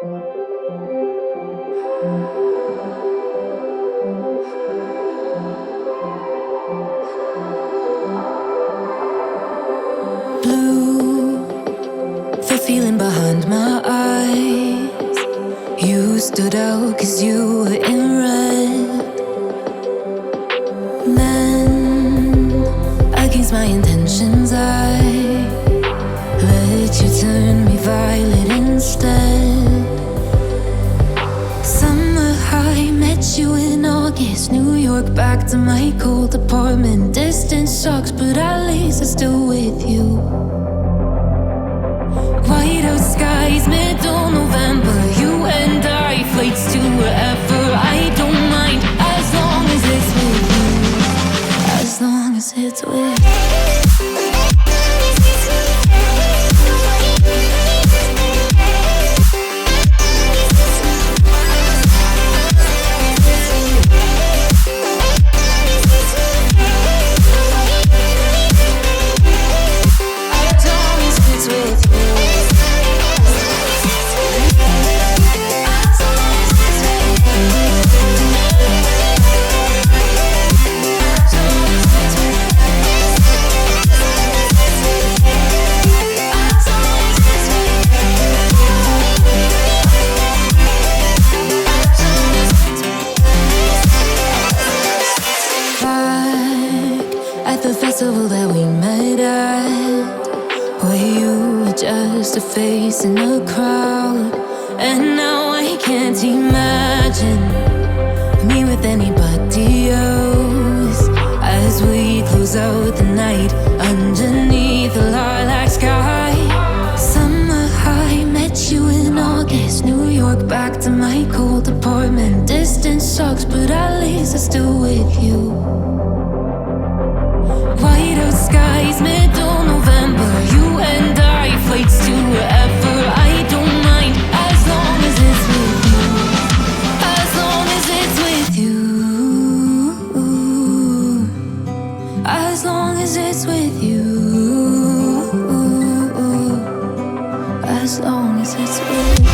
Blue, the feeling behind my eyes. You stood out 'cause you were in red. Then, against my intentions, I let you turn me violet instead. Summer high, met you in August. New York, back to my cold apartment. Distance sucks, but at least I'm still with you. White out skies, middle November. You and I, flights to wherever. I don't mind, as long as it's with you. As long as it's with you. That we met at, where you were just a face in a crowd. And now I can't imagine me with anybody else. As we close out the night underneath the lilac sky. Summer high, met you in August. New York, back to my cold apartment. Distance sucks, but at least I'm still with you. White out skies, middle November. You and I, flights to wherever. I don't mind, as long as it's with you. As long as it's with you. As long as it's with you. As long as it's with you.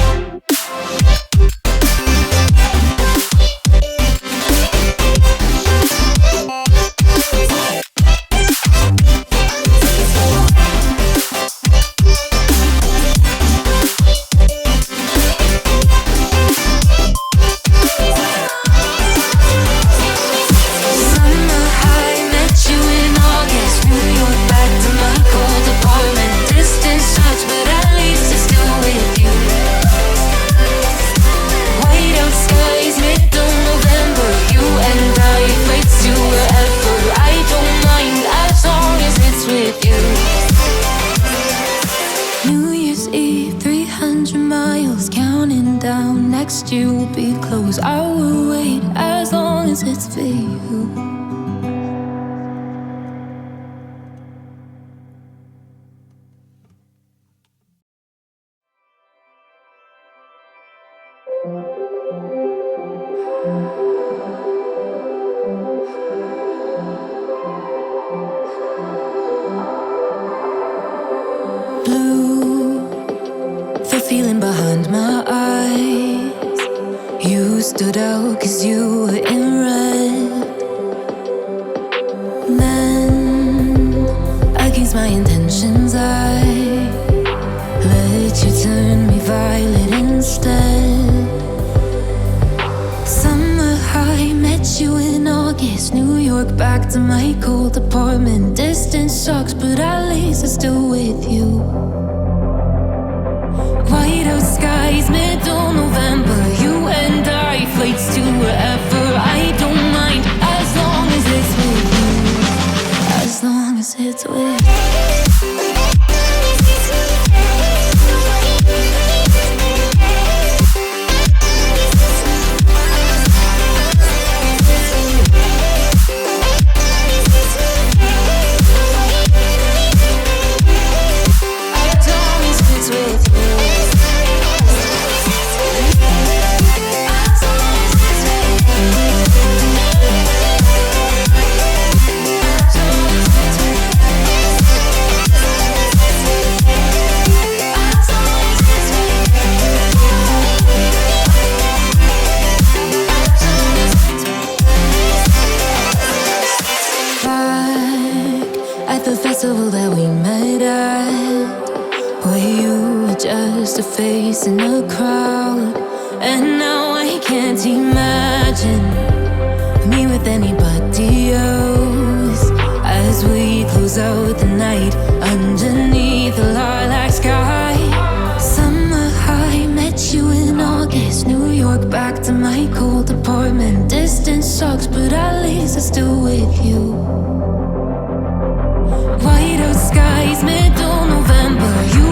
Next year will be close. I will wait as long as it's for you. Blue, the feeling behind my eyes. You stood out 'cause you were in red. Then, against my intentions, I let you turn me violet instead. Summer high, met you in August. New York, back to my cold apartment. Distance sucks, but at least I'm still with you. White out skies, middle November. You and I, flights to wherever. I don't mind, as long as it's with you. As long as it's with you. like the festival that we met at, where you were just a face in a crowd. And now I can't imagine me with anybody else, as we close out the night underneath the lilac sky. Summer high, met you in August, New York, back to my cold apartment. Distance sucks, but at least I'm still with you. White out skies, middle November, you